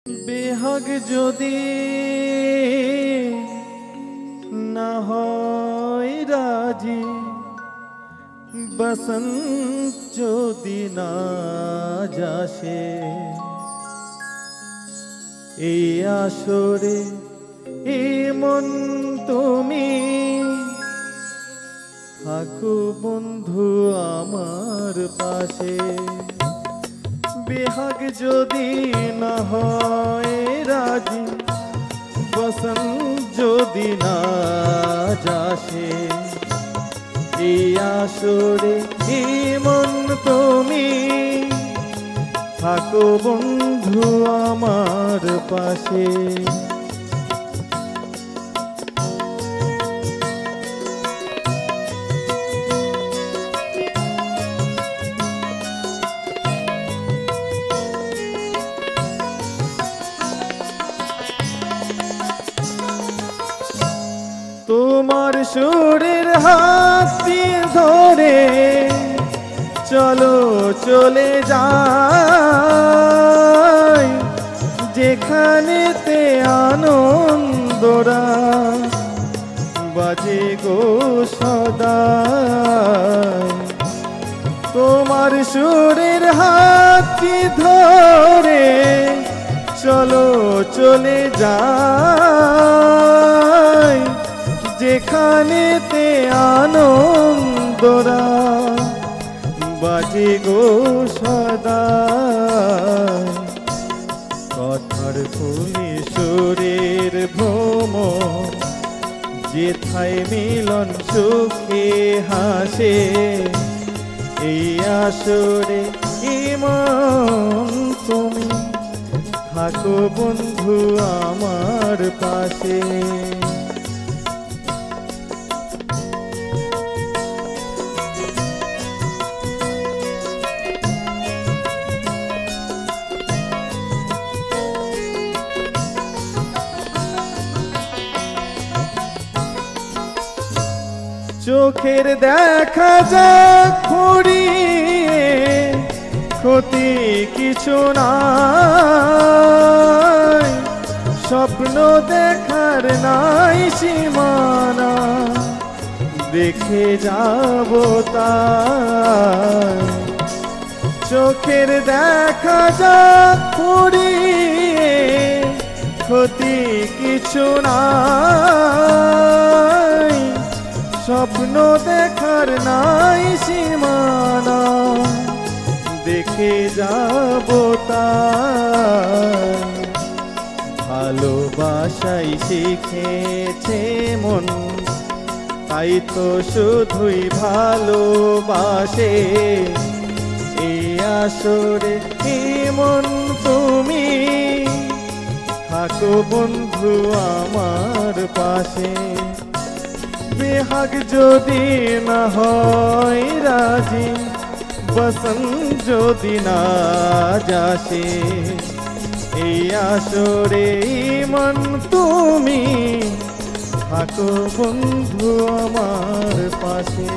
বেহাগ যদি না হয় রাজি, বসন্ত যদি না যাসে, এই আসরে এই মন তুমি থাকো বন্ধু আমার পাশে। বেহাগ যদি না হয় রাজি, বসন্ত যদি না যাসে, এই আসরে এই মন তুমি থাকো বন্ধু আমার পাশে। তোমার সুরের হাতটি ধরে চলো চলে যাই, যেখানেতে আনন্দরা বাজে গো সদাই। তোমার সুরের হাতটি ধরে চলো চলে যাই, যেখানেতে আনন্দরা বাজে গো সদা। কথার ফুলে সুরের ভ্রমণ, যেথায় মিলন সুখে হাসে, এই আসরে ইমন তুমি থাকো বন্ধু আমার পাশে। চোখের দেখা যাক ফুরিয়ে, ক্ষতি কিছু নাই, স্বপ্ন দেখার নাই সীমানা, দেখে যাব তাই। চোখের দেখা যাক ফুরিয়ে, ক্ষতি কিছু নাই, স্বপ্ন দেখার নাই সীমানা, দেখে যাব তাই। ভালোবাসাই শিখেছে মন, তাই তো শুধুই ভালোবাসে, এই আসরে মন তুমি থাকো বন্ধু আমার পাশে। বেহাগ যদি না হয় রাজি, বসন্ত যদি না যাসে, এই আসরে মন তুমি থাকো বন্ধু আমার পাশে।